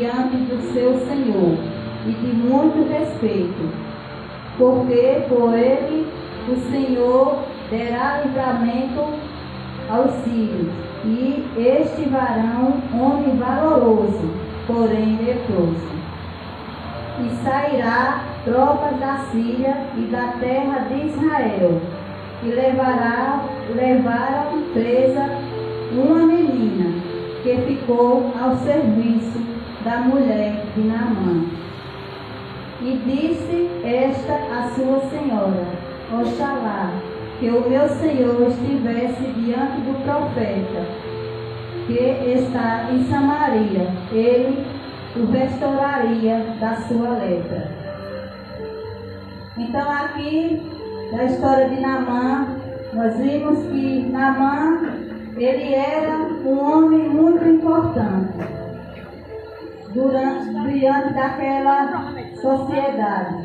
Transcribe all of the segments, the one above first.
diante do seu Senhor e de muito respeito, porque por ele o Senhor dará livramento aos sírios, e este varão, homem valoroso, porém leproso. E sairá tropas da Síria e da terra de Israel, e levaram presa uma menina que ficou ao serviço da mulher de Naamã. E disse esta a sua senhora: Oxalá que o meu senhor estivesse diante do profeta que está em Samaria, ele o restauraria da sua lepra. Então aqui na história de Naamã, nós vimos que Naamã, ele era um homem muito importante diante daquela sociedade.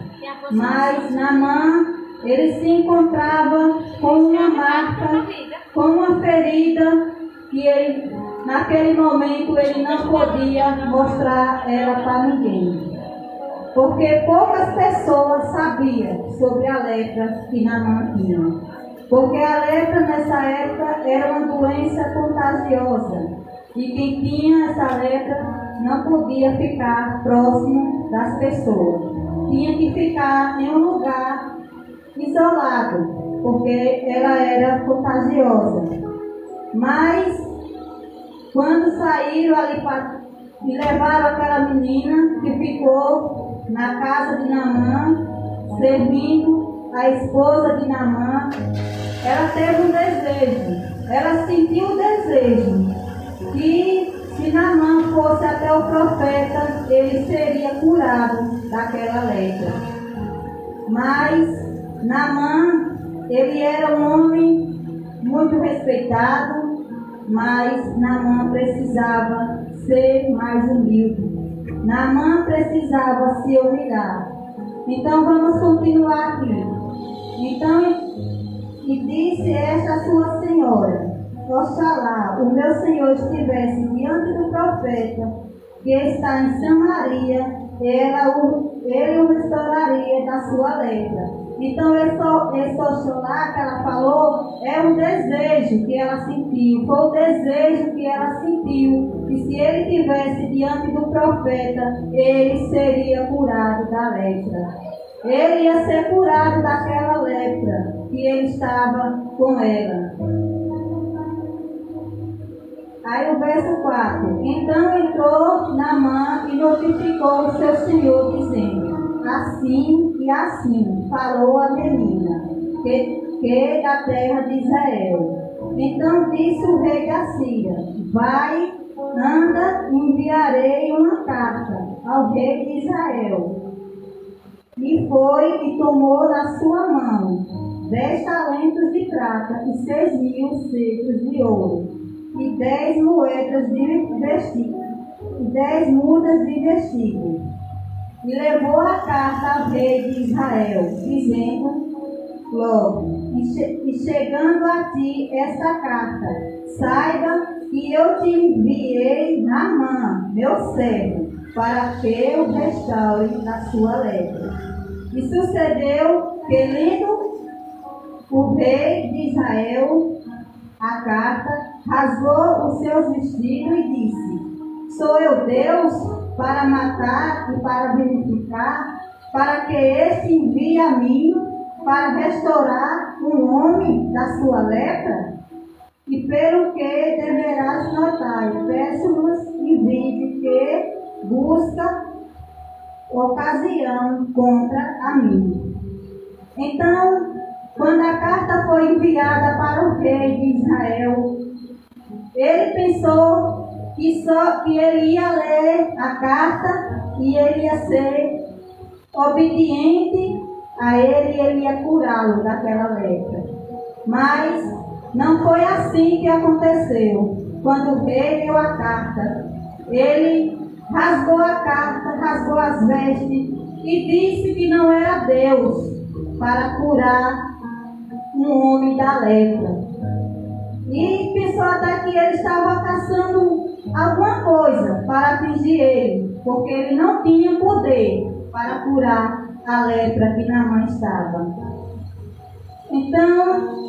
Mas Naamã, ele se encontrava com uma marca, com uma ferida que ele, naquele momento ele não podia mostrar ela para ninguém. Porque poucas pessoas sabiam sobre a lepra que Naamã tinha. Porque a lepra nessa época era uma doença contagiosa. E quem tinha essa lepra não podia ficar próximo das pessoas. Tinha que ficar em um lugar isolado, porque ela era contagiosa. Mas quando saíram ali e levaram aquela menina que ficou na casa de Naamã, servindo a esposa de Naamã, ela teve um desejo, ela sentiu o desejo que se Naamã fosse até o profeta, ele seria curado daquela lepra. Mas Naamã, ele era um homem muito respeitado, mas Naamã precisava ser mais humilde. Naamã precisava se humilhar. Então vamos continuar aqui. Então, e disse esta a sua senhora: Oxalá o meu senhor estivesse diante do profeta que está em Samaria, ele o restauraria da sua lepra. Então esse oxalá que ela falou é um desejo que ela sentiu, foi o desejo que ela sentiu, que se ele estivesse diante do profeta, ele seria curado da lepra. Ele ia ser curado daquela lepra que ele estava com ela. Aí o verso 4. Então entrou Naamã e notificou o seu senhor, dizendo: assim e assim falou a menina, que da terra de Israel. Então disse o rei da Síria: vai, anda, enviarei uma carta ao rei de Israel. E foi e tomou na sua mão 10 talentos de prata e 6.000 ciclos de ouro, e 10 moedas de vestido, e 10 mudas de vestido. E levou a carta ao rei de Israel, dizendo logo: e chegando a ti esta carta, saiba que eu te enviei Naamã, meu servo, para que o restaure da sua lepra. E sucedeu que, lendo o rei de Israel a carta, rasgou os seus vestidos e disse: sou eu Deus para matar e para vivificar, para que este envie a mim para restaurar um homem da sua lepra? E pelo que deverás notar, peço-vos e vide que busca ocasião contra a mim. Então, quando a carta foi enviada para o rei de Israel, ele pensou que ele ia ler a carta e ele ia ser obediente a ele e ele ia curá-lo daquela lepra. Mas não foi assim que aconteceu. Quando o rei leu a carta, ele rasgou a carta, rasgou as vestes e disse que não era Deus para curar um homem da lepra. E pensou até que ele estava caçando alguma coisa para atingir ele, porque ele não tinha poder para curar a lepra que Naamã estava. Então,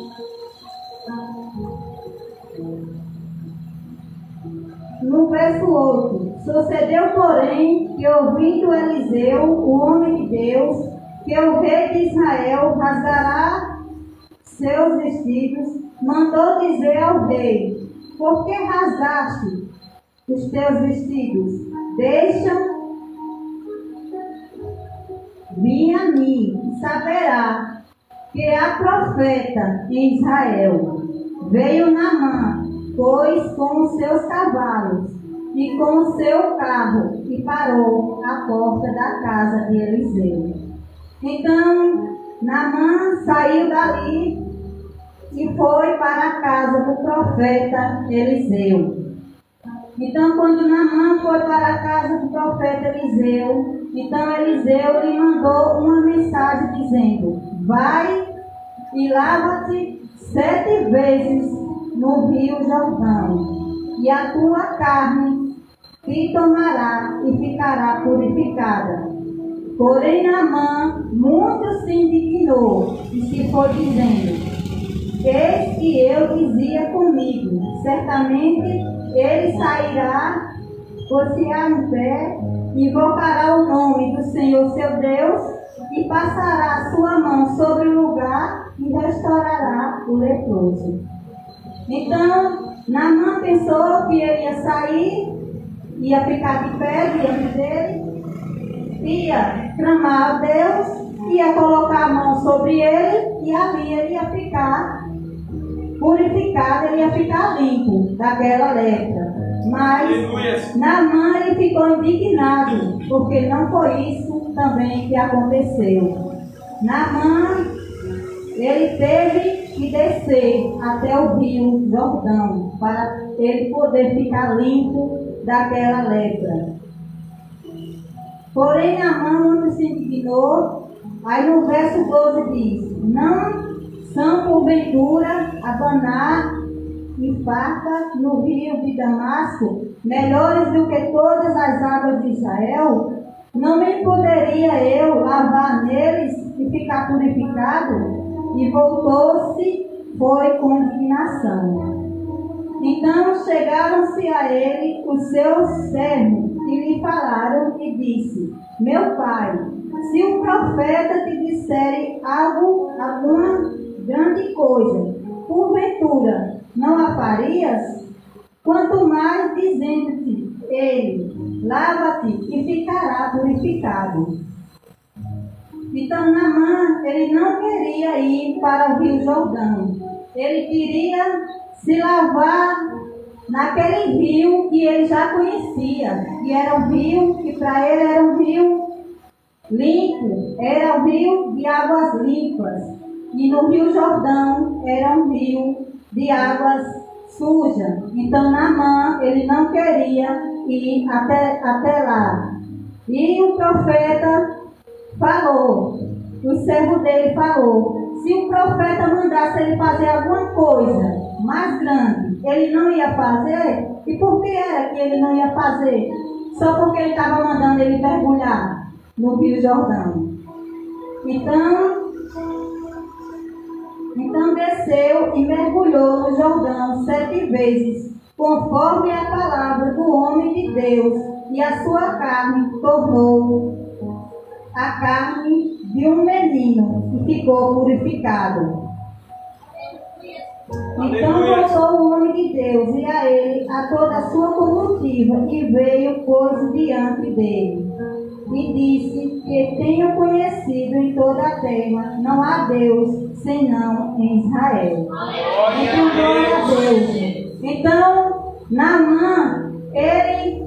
no verso 8, sucedeu, porém, que ouvindo Eliseu, o homem de Deus, que o rei de Israel rasgará seus vestidos, mandou dizer ao rei: por que rasgaste os teus vestidos? Deixa vir a mim, e saberá que há profeta em Israel. Veio Naamã, pois, com os seus cavalos e com o seu carro, e parou à porta da casa de Eliseu. Então, Naamã saiu dali e foi para a casa do profeta Eliseu. Então, quando Naamã foi para a casa do profeta Eliseu, então Eliseu lhe mandou uma mensagem dizendo: vai e lava-te 7 vezes no rio Jordão, e a tua carne te tomará e ficará purificada. Porém Naamã muito se indignou e se foi dizendo: eis que eu dizia comigo, certamente ele sairá, pôr-se-á no pé, invocará o nome do Senhor seu Deus e passará a sua mão sobre o lugar e restaurará o leproso. Então, Naamã pensou que ele ia sair, ia ficar de pé diante dele, ia clamar a Deus, ia colocar a mão sobre ele e ali ele ia ficar purificado, ele ia ficar limpo daquela lepra. Mas Naamã ele ficou indignado, porque não foi isso também que aconteceu. Naamã ele teve que descer até o rio Jordão para ele poder ficar limpo daquela lepra. Porém Naamã muito se indignou. Aí no verso 12 diz: não são porventura Abaná e Farpa no rio de Damasco melhores do que todas as águas de Israel? Não me poderia eu lavar neles e ficar purificado? E voltou-se, foi com indignação. Então chegaram-se a ele os seus servos e lhe falaram e disse: meu pai, se o profeta te disser alguma grande coisa, porventura não a farias? Quanto mais dizendo-te ele: lava-te e ficará purificado. Então Naamã, ele não queria ir para o rio Jordão. Ele queria se lavar naquele rio que ele já conhecia, que era um rio que para ele era um rio limpo, era um rio de águas limpas. E no rio Jordão era um rio de águas sujas. Então Naamã, ele não queria ir até lá. E o profeta falou, o servo dele falou: se o profeta mandasse ele fazer alguma coisa mais grande, ele não ia fazer? E por que era que ele não ia fazer? Só porque ele estava mandando ele mergulhar no rio Jordão. Então desceu e mergulhou no Jordão 7 vezes, conforme a palavra do homem de Deus, e a sua carne tornou a carne de um menino e ficou purificado. Então voltou o homem de Deus e a ele a toda a sua comitiva e veio pôs diante dele e disse que tenho conhecido em toda a terra não há Deus senão em Israel. Então glória a Deus. Então Naamã ele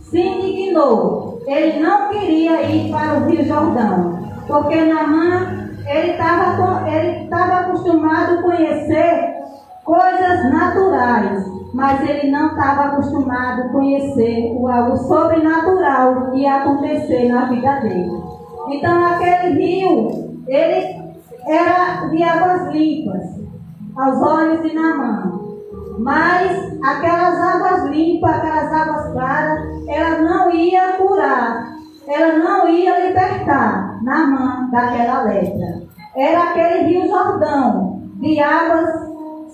se indignou. Ele não queria ir para o rio Jordão, porque Naamã ele estava acostumado a conhecer coisas naturais, mas ele não estava acostumado a conhecer o sobrenatural que ia acontecer na vida dele. Então aquele rio, ele era de águas limpas aos olhos de Naamã. Mas aquelas águas limpas, aquelas águas claras, ela não ia curar, ela não ia libertar Naamã daquela lepra. Era aquele rio Jordão, de águas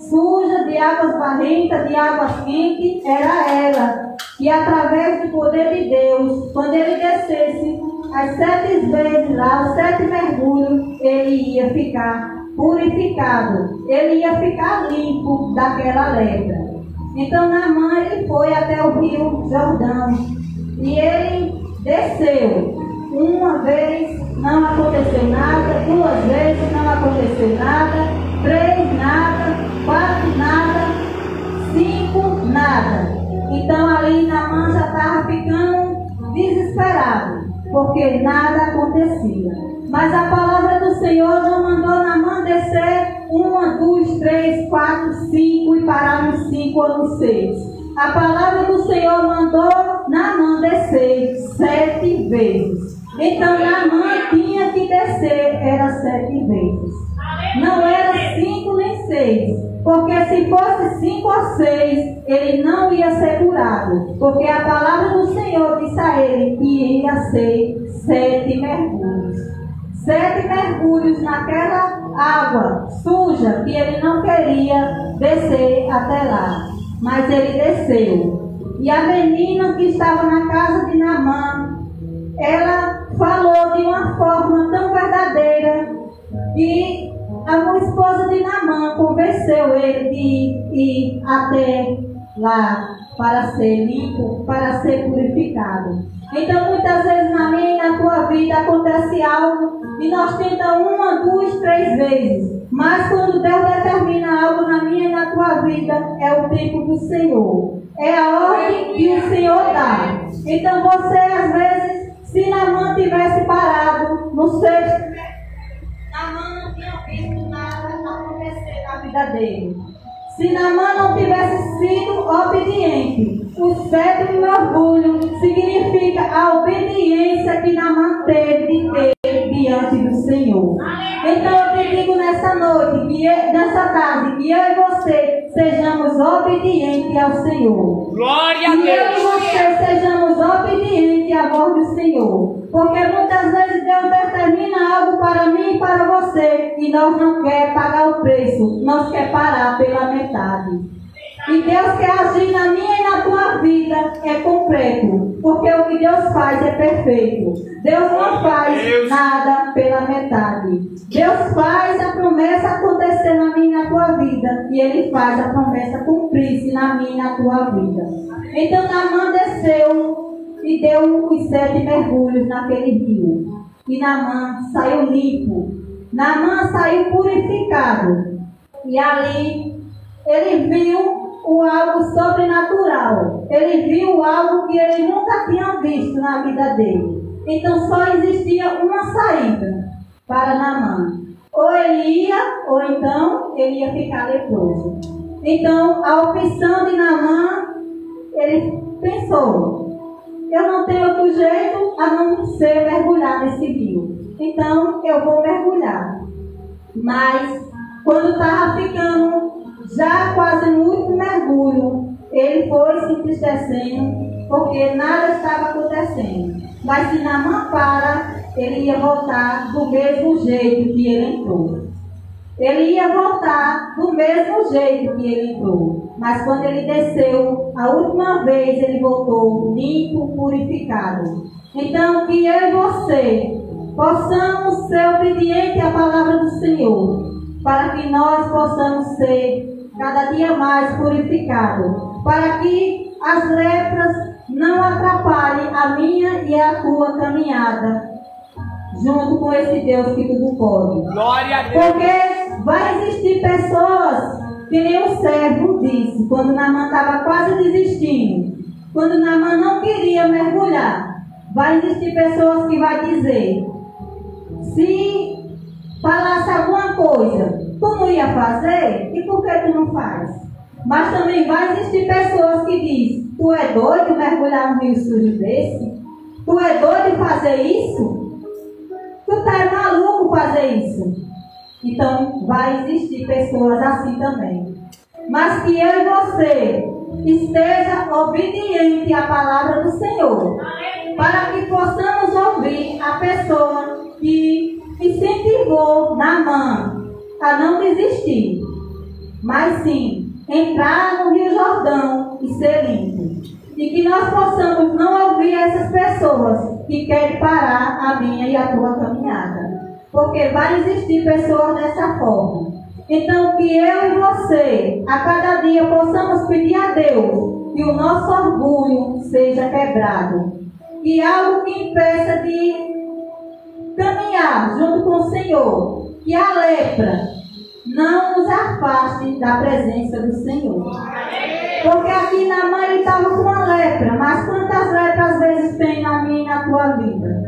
sujas, de águas barrentas, de águas quentes, era ela. E através do poder de Deus, quando ele descesse as 7 vezes lá, os 7 mergulhos, ele ia ficar purificado, ele ia ficar limpo daquela lepra. Então Naamã, ele foi até o rio Jordão e ele desceu. Uma vez não aconteceu nada, 2 vezes não aconteceu nada, 3 nada, 4 nada, 5 nada. Então ali Naamã já estava ficando desesperado, porque nada acontecia. Mas a palavra do Senhor não mandou Naamã descer 1, 2, 3, 4, 5 e parar nos 5 ou nos 6. A palavra do Senhor mandou Naamã descer 7 vezes. Então Naamã tinha que descer, era 7 vezes. Não era 5 nem 6. Porque se fosse 5 ou 6, ele não ia ser curado. Porque a palavra do Senhor disse a ele que ia ser 7 mergulhos. 7 mergulhos naquela água suja que ele não queria descer até lá. Mas ele desceu. E a menina que estava na casa de Naamã, ela falou de uma forma tão verdadeira que a esposa de Naamã convenceu ele de ir até lá para ser limpo, para ser purificado. Então muitas vezes na minha e na tua vida acontece algo e nós tentamos 1, 2, 3 vezes. Mas quando Deus determina algo na minha e na tua vida, é o tempo do Senhor. É a ordem que o Senhor dá. Então você às vezes, se Naamã tivesse parado no 6º, Naamã não tinha visto nada acontecer na vida dele. Se Naamã não tivesse sido obediente, o 7º mergulho significa a obediência que Naamã teve de ter diante do Senhor. Então eu te digo nessa noite, nessa tarde, que eu e você sejamos obedientes ao Senhor. Glória a Deus! Que eu e você sejamos obedientes à voz do Senhor. Porque muitas vezes Deus determina algo para mim e para você e nós não queremos pagar o preço, nós queremos parar pela metade. E Deus quer agir na minha e na tua vida é completo, porque o que Deus faz é perfeito. Deus não faz nada pela metade. Deus faz a promessa acontecer na minha e na tua vida, e Ele faz a promessa cumprir-se na minha e na tua vida. Então Naamã desceu e deu os 7 mergulhos naquele rio. E Naamã saiu limpo. Naamã saiu purificado. E ali ele viu algo sobrenatural. Ele viu algo que ele nunca tinha visto na vida dele. Então só existia uma saída para Naamã. Ou ele ia, ou então ele ia ficar leproso. Então a opção de Naamã, ele pensou: eu não tenho outro jeito a não ser mergulhar nesse rio. Então eu vou mergulhar. Mas quando estava ficando já quase no último mergulho, ele foi se entristecendo, porque nada estava acontecendo. Mas se Naamã para, ele ia voltar do mesmo jeito que ele entrou. Ele ia voltar do mesmo jeito que ele entrou. Mas quando ele desceu, a última vez ele voltou limpo, purificado. Então, que eu e você possamos ser obedientes à palavra do Senhor, para que nós possamos ser cada dia mais purificados, para que as lepras não atrapalhem a minha e a tua caminhada junto com esse Deus que tudo pode. Glória a Deus. Porque vai existir pessoas, que nem o servo disse, quando Naamã estava quase desistindo, quando Naamã não queria mergulhar, vai existir pessoas que vai dizer: se falasse alguma coisa, tu não ia fazer? E por que tu não faz? Mas também vai existir pessoas que dizem: tu é doido mergulhar num rio sujo desse? Tu é doido fazer isso? Tu tá maluco fazer isso? Então vai existir pessoas assim também. mas que eu e você esteja obediente à palavra do Senhor, para que possamos ouvir a pessoa que incentivou Naamã a não desistir, mas sim entrar no Rio Jordão e ser limpo. E que nós possamos não ouvir essas pessoas que querem parar a minha e a tua caminhada, porque vai existir pessoas dessa forma. Então que eu e você a cada dia possamos pedir a Deus que o nosso orgulho seja quebrado, e algo que impeça de caminhar junto com o Senhor, que a lepra não nos afaste da presença do Senhor. Porque aqui Naamã ele estava com uma lepra, mas quantas lepras às vezes tem na minha e na tua vida?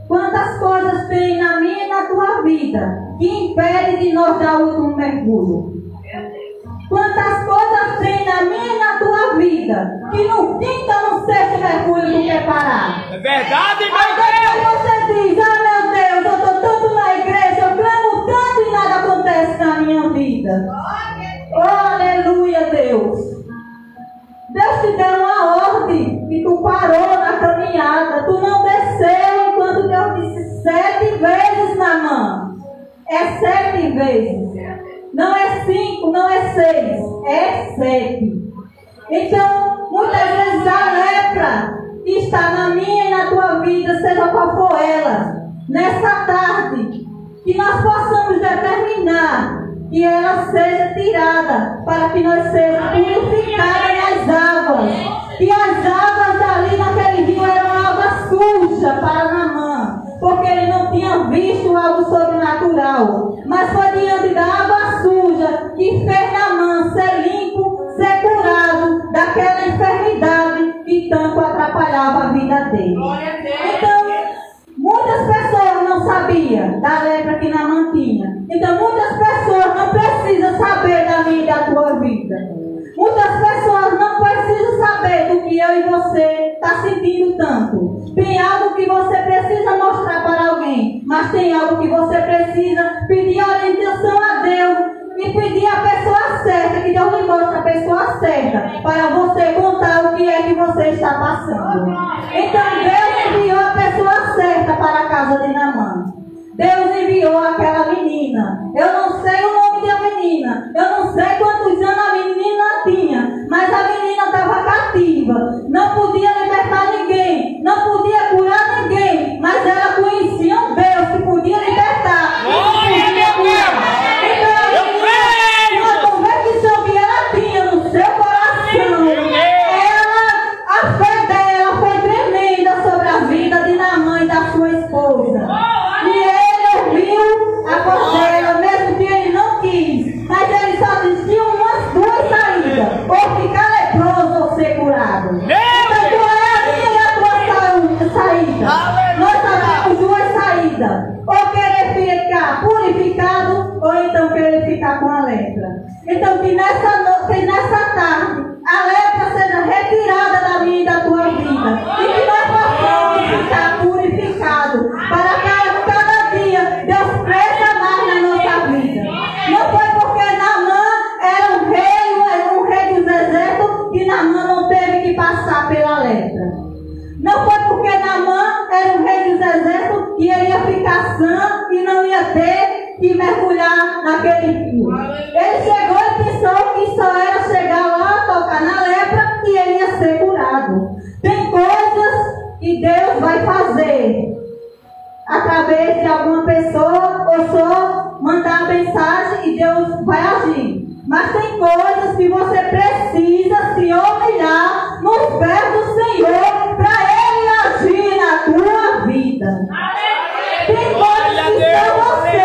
Quantas coisas tem na minha e na tua vida que impede de nós dar o último mergulho? Quantas coisas tem na minha e na tua vida que no quinto ou no sexto mergulho tu quer parar? É verdade, meu Deus! Você diz, meu Deus, eu estou tanto na igreja, eu clamo tanto e nada acontece na minha vida. Oh, aleluia, Deus! Deus te deu uma ordem e tu parou na caminhada, tu não desceu enquanto Deus disse 7 vezes na mão. É 7 vezes. Não é 5, não é 6, é 7. Então, muitas vezes a lepra que está na minha e na tua vida, seja qual for ela, nessa tarde, que nós possamos determinar que ela seja tirada, para que nós sejamos purificados nas águas. Que as águas ali naquele rio eram águas sujas para Naamã, porque ele não tinha visto algo sobrenatural, mas foi diante da água suja que fez Naamã ser limpo, ser curado daquela enfermidade que tanto atrapalhava a vida dele. Então, muitas pessoas não sabiam da lepra que Naamã tinha. Então, muitas pessoas não precisam saber da minha e da tua vida. Muitas pessoas não precisam saber do que eu e você está sentindo tanto. Tem algo que você precisa mostrar para alguém, mas tem algo que você precisa pedir orientação a Deus e pedir a pessoa certa, que Deus lhe mostre a pessoa certa, para você contar o que é que você está passando. Então Deus enviou a pessoa certa para a casa de Naamã. Deus enviou aquela menina. Eu não sei o nome da menina. Eu não sei quantos anos a menina tinha. Mas a menina estava cativa. Não podia libertar ninguém. Não podia curar ninguém. Mas ela conhecia um Deus que podia libertar. Então a convicção que ela tinha no seu coração, a fé dela foi tremenda sobre a vida de Naamã e da sua esposa. A costela, mesmo que ele não quis, mas ele só tinha umas 2 saídas: ou ficar leproso ou ser curado. Então qual é a minha e a tua saída? Nós só temos 2 saídas: ou querer ficar purificado, ou então querer ficar com a lepra. Então que nessa tarde a lepra seja retirada da minha e da tua vida, e que nós possamos ficar purificados, para que cada dia Deus cresça mais na nossa vida. Não foi porque Naamã era um rei dos exércitos, que Naamã não teve que passar pela lepra. Não foi porque Naamã era um rei dos exércitos que ele ia ficar sã e não ia ter que mergulhar naquele rio. Ele chegou e pensou que só era chegar lá, tocar na lepra e ele ia ser curado. Tem coisas que Deus vai fazer através de alguma pessoa, ou só mandar a mensagem e Deus vai agir. Mas tem coisas que você precisa se humilhar nos pés do Senhor para Ele agir na tua vida. Tem coisas que só você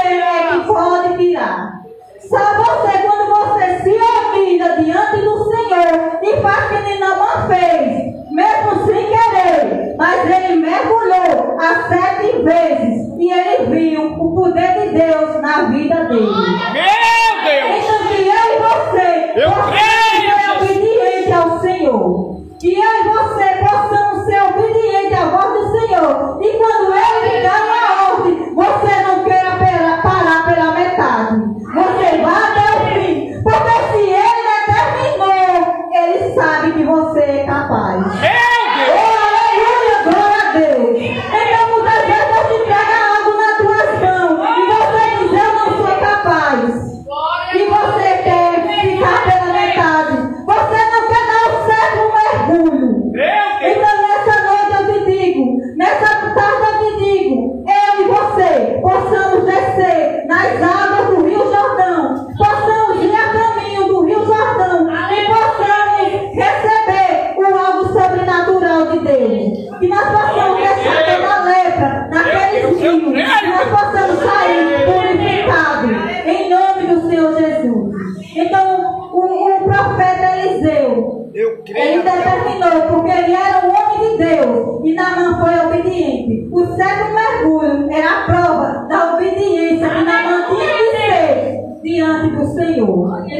que pode tirar. Só você, quando você se humilha diante do Senhor e faz que nem Naamã fez, mesmo sem querer, mas ele mergulhou as 7 vezes e ele viu o poder de Deus na vida dele. Meu Deus! Então que eu e você possamos ser obedientes ao Senhor. Que eu e você possamos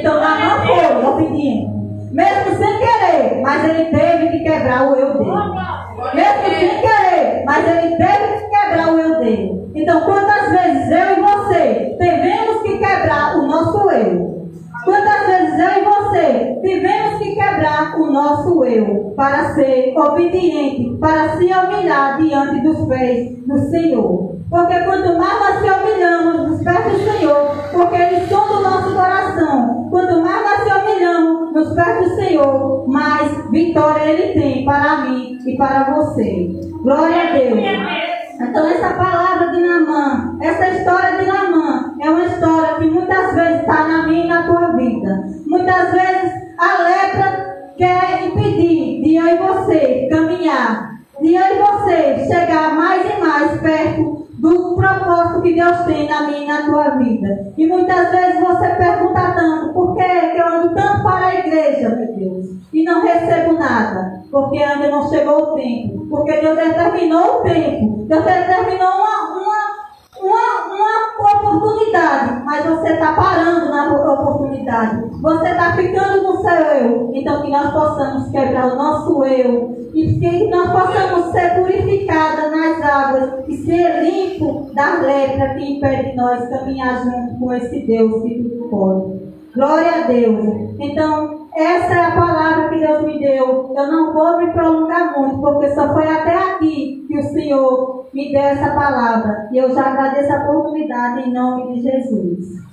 Então Naamã foi obediente. Mesmo sem querer, mas ele teve que quebrar o eu dele. Mesmo sem querer, mas ele teve que quebrar o eu dele. Então, quantas vezes eu e você tivemos que quebrar o nosso eu? Quantas vezes eu e você tivemos que quebrar o nosso eu para ser obediente, para se humilhar diante dos pés do Senhor? Porque quanto mais nós se humilhamos nos pés do Senhor, porque eles são do nosso coração, quanto mais nós se humilhamos nos pés do Senhor, mais vitória Ele tem para mim e para você. Glória a Deus. Então essa palavra de Naamã, essa história de Naamã, é uma história que muitas vezes está na minha e na tua vida. Muitas vezes a lepra quer impedir de eu e você caminhar, de eu e você chegar mais e mais perto do propósito que Deus tem na minha e na tua vida. E muitas vezes você pergunta tanto, por que eu ando tanto para a igreja, meu Deus, e não recebo nada? Porque ainda não chegou o tempo. Porque Deus determinou o tempo. Deus determinou uma oportunidade, mas você está parando na oportunidade. Você está ficando no seu eu. Então que nós possamos quebrar o nosso eu e que nós possamos ser purificadas nas águas e ser limpo da lepra que impede nós caminhar junto com esse Deus que tudo pode. Glória a Deus. Então, essa é a palavra que Deus me deu. Eu não vou me prolongar muito, porque só foi até aqui que o Senhor me deu essa palavra. E eu já agradeço a oportunidade em nome de Jesus.